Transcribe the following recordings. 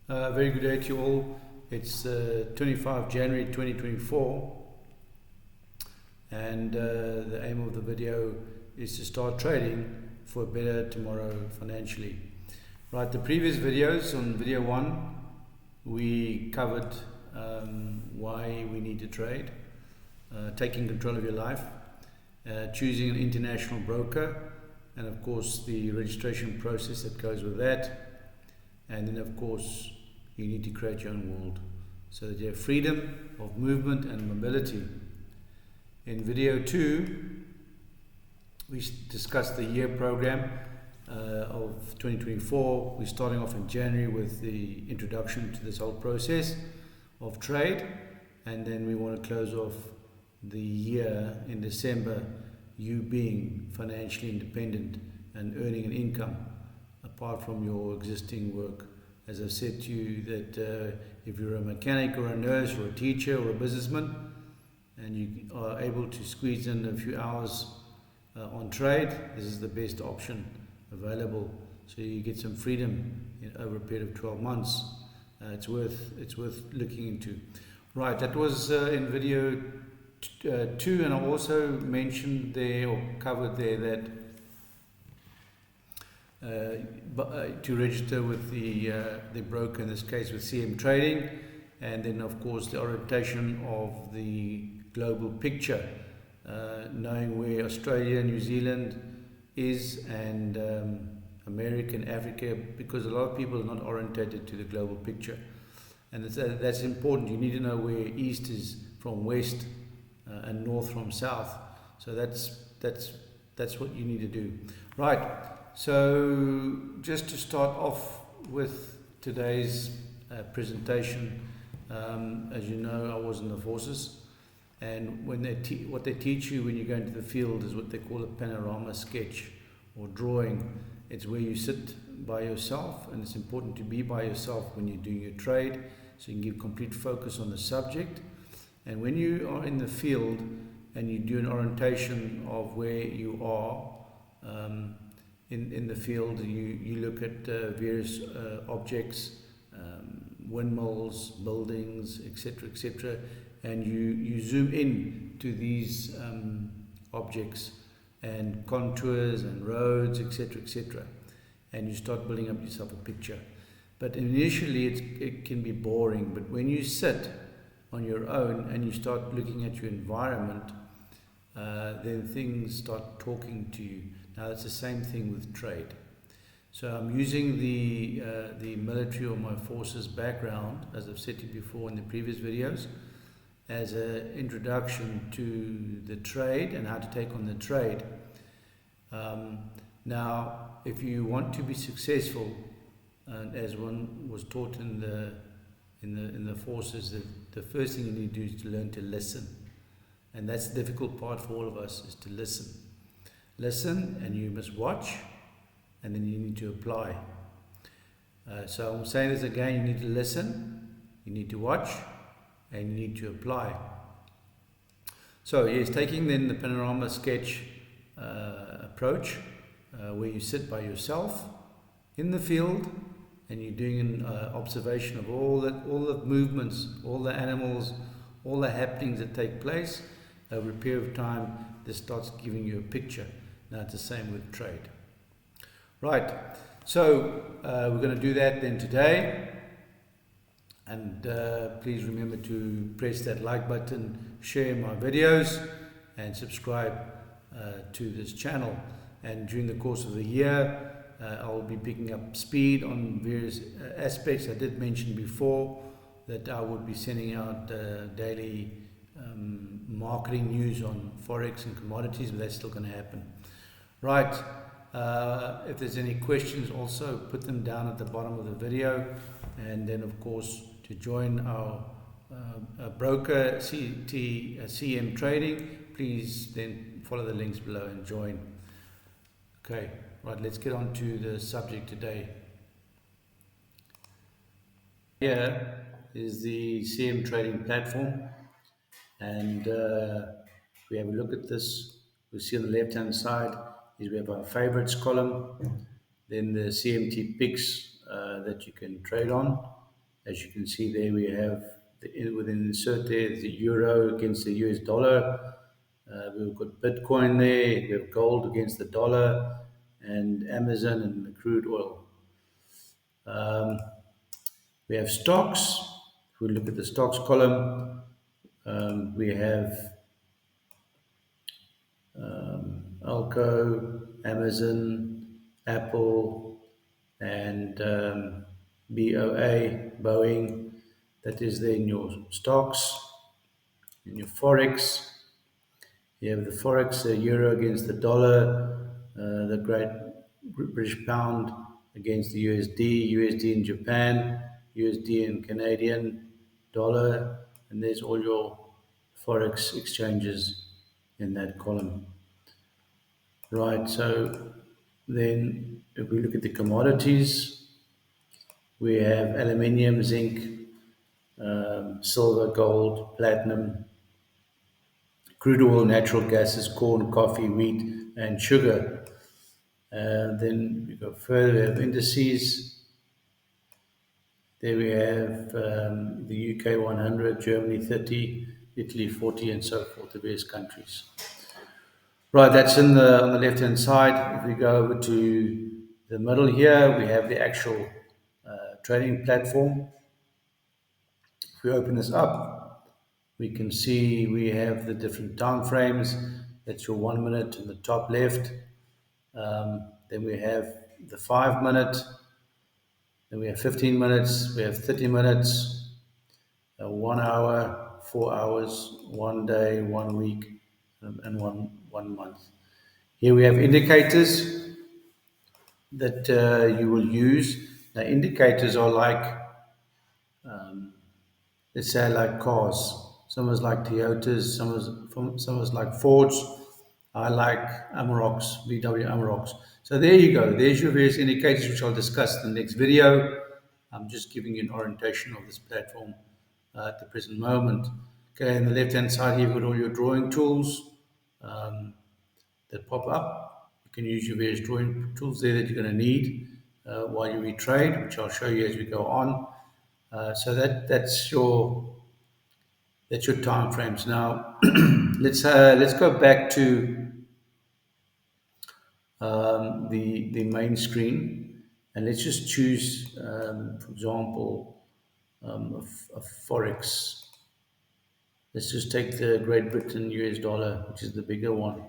Very good day to you all. It's 25 January 2024 and the aim of the video is to start trading for a better tomorrow financially. Right, the previous videos, on video 1 we covered why we need to trade, taking control of your life, choosing an international broker, and of course the registration process that goes with that, and then of course you need to create your own world so that you have freedom of movement and mobility. In video 2 we discussed the year program of 2024. We're starting off in January with the introduction to this whole process of trade, and then we want to close off the year in December, you being financially independent and earning an income apart from your existing work. As I've said to you, that if you're a mechanic or a nurse or a teacher or a businessman and you are able to squeeze in a few hours on trade, this is the best option available, so you get some freedom over a period of 12 months. It's worth looking into. Right, that was in video 2, and I also mentioned there, or covered there, that to register with the broker, in this case with CMTrading, and then of course the orientation of the global picture, knowing where Australia, New Zealand is, and America and Africa, because a lot of people are not orientated to the global picture, and that's important. You need to know where east is from west and north from south. So that's what you need to do. Right, so just to start off with today's presentation, as you know, I was in the forces, and when what they teach you when you go into the field is what they call a panorama sketch or drawing. It's where you sit by yourself, and it's important to be by yourself when you're doing your trade, so you can give complete focus on the subject. And when you are in the field and you do an orientation of where you are in the field, you look at various objects, windmills, buildings, etc., and you zoom in to these objects and contours and roads, etc., and you start building up yourself a picture. But initially it can be boring, but when you sit on your own and you start looking at your environment, then things start talking to you. Now it's the same thing with trade. So I'm using the military or my forces background, as I've said to you before in the previous videos, as an introduction to the trade and how to take on the trade. Now, if you want to be successful, and as one was taught in the forces, that the first thing you need to do is to learn to listen, and that's the difficult part for all of us, is to listen. Listen, and you must watch, and then you need to apply. So I'm saying this again: you need to listen, you need to watch, and you need to apply. So yes, taking then the panorama sketch approach, where you sit by yourself in the field and you're doing an observation of all the movements, all the animals, all the happenings that take place over a period of time. This starts giving you a picture. Now it's the same with trade. Right, so we're going to do that then today. And please remember to press that like button, share my videos, and subscribe to this channel. And during the course of the year, I'll be picking up speed on various aspects. I did mention before that I would be sending out daily marketing news on Forex and commodities, but that's still going to happen. Right, if there's any questions, also put them down at the bottom of the video. And then of course, to join our broker CMTrading, please then follow the links below and join. Okay, right, let's get on to the subject today. Here is the CMTrading platform, and if we have a look at this, we see on the left hand side is we have our favorites column, then the CMT picks that you can trade on, As you can see there, we have within the insert there the euro against the US dollar. We've got Bitcoin there, we have gold against the dollar, and Amazon and the crude oil. Um, we have stocks. If we look at the stocks column, we have Alco, Amazon, Apple, and BOA, Boeing. That is there in your stocks. In your forex, you have the forex, the euro against the dollar, the Great British pound against the USD, USD in Japan, USD in Canadian dollar, and there's all your forex exchanges in that column. Right, so then if we look at the commodities, we have aluminium, zinc, silver, gold, platinum, crude oil, natural gases, corn, coffee, wheat, and sugar. Then we go further, we have indices. There we have the UK 100, Germany 30, Italy 40, and so forth, the various countries. Right, that's on the left-hand side. If we go over to the middle here, we have the actual trading platform. If we open this up, we can see we have the different time frames. That's your 1 minute in the top left. Then we have the 5 minute. Then we have 15 minutes. We have 30 minutes, 1 hour, 4 hours, 1 day, 1 week, and one month. Here we have indicators that you will use. Now, indicators are like, let's say, like cars. Some is like Toyotas, some is like Fords. I like Amaroks, VW Amaroks. So there you go. There's your various indicators, which I'll discuss in the next video. I'm just giving you an orientation of this platform at the present moment. Okay, on the left-hand side here, you've got all your drawing tools that pop up. You can use your various drawing tools there that you're going to need while you retrade, which I'll show you as we go on. So that's your time frames. Now let's go back to the main screen, and let's just choose, for example, a forex. Let's just take the Great Britain US dollar, which is the bigger one,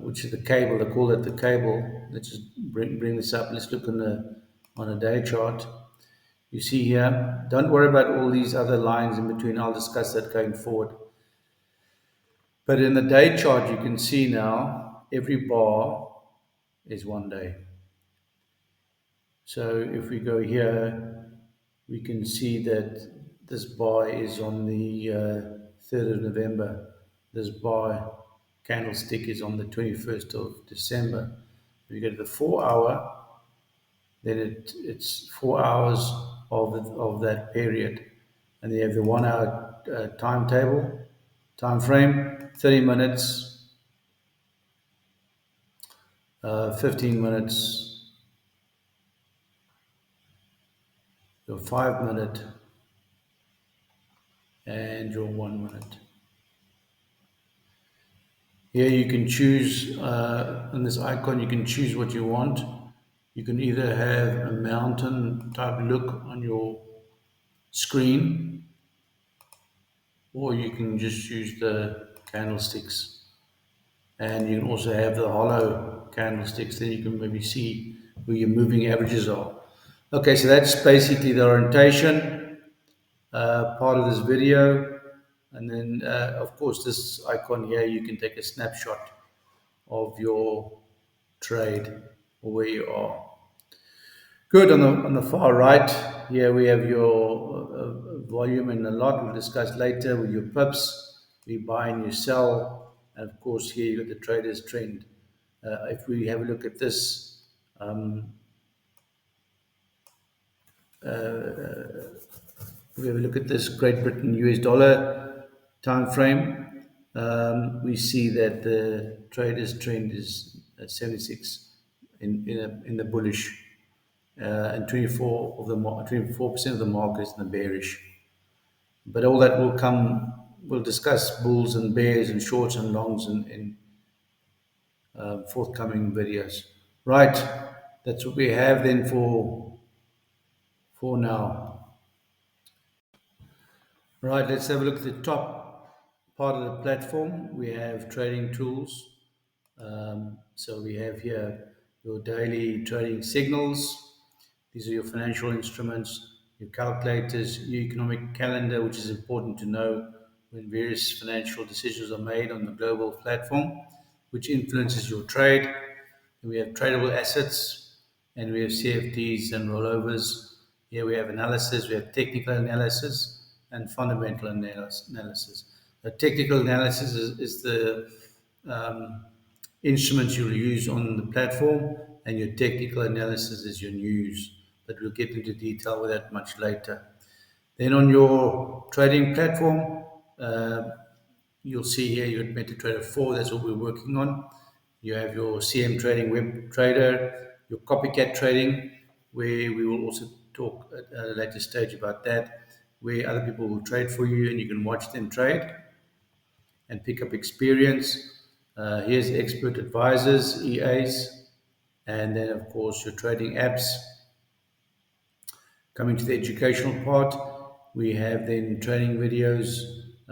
which is the cable. They call it the cable. Let's just bring this up. Let's look on a day chart. You see here, don't worry about all these other lines in between. I'll discuss that going forward. But in the day chart, you can see now every bar is 1 day. So if we go here, we can see that this bar is on the 3rd of November. This bar candlestick is on the 21st of December. If you go to the 4 hour, then it's 4 hours of that period. And you have the 1 hour time frame, 30 minutes, 15 minutes, your 5 minute, and your 1 minute. Here you can choose, in this icon, you can choose what you want. You can either have a mountain type look on your screen, or you can just use the candlesticks. And you can also have the hollow candlesticks, then you can maybe see where your moving averages are. Okay, so that's basically the orientation part of this video. And then, of course, this icon here, you can take a snapshot of your trade or where you are. Good. On the far right, here we have your volume and a lot. We'll discuss later with your pips. We buy and you sell. And of course, here you've got the trader's trend. If we have a look at this, we have a look at this Great Britain US dollar time frame. We see that the trader's trend is at 76 in the bullish and 24% of the market is in the bearish. But all that will come. We'll discuss bulls and bears and shorts and longs in forthcoming videos. Right, that's what we have then for now. Right, let's have a look at the top part of the platform. We have trading tools. So we have here your daily trading signals. These are your financial instruments, your calculators, your economic calendar, which is important to know when various financial decisions are made on the global platform, which influences your trade. We have tradable assets, and we have CFDs and rollovers. Here we have analysis, we have technical analysis, and fundamental analysis. The technical analysis is the instruments you'll use on the platform, and your technical analysis is your news. But we'll get into detail with that much later. Then on your trading platform, you'll see here your MetaTrader 4, that's what we're working on. You have your CMTrading web trader, your copycat trading, where we will also talk at a later stage about that, where other people will trade for you and you can watch them trade and pick up experience. Here's expert advisors, EAs, and then of course your trading apps. Coming to the educational part, we have then training videos,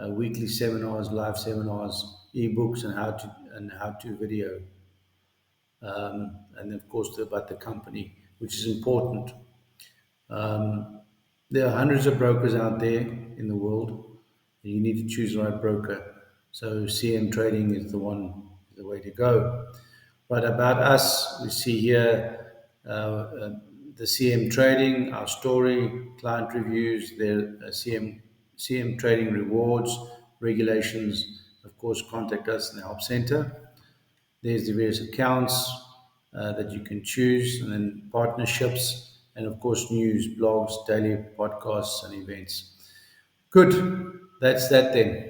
weekly seminars, live seminars, ebooks, and how to video, and of course about the company, which is important. There are hundreds of brokers out there in the world, and you need to choose the right broker. So CMTrading is the way to go. But about us, we see here the CMTrading, our story, client reviews, their CM Trading rewards, regulations. Of course, contact us in the help center. There's the various accounts that you can choose, and then partnerships, and of course, news, blogs, daily podcasts, and events. Good. That's that then.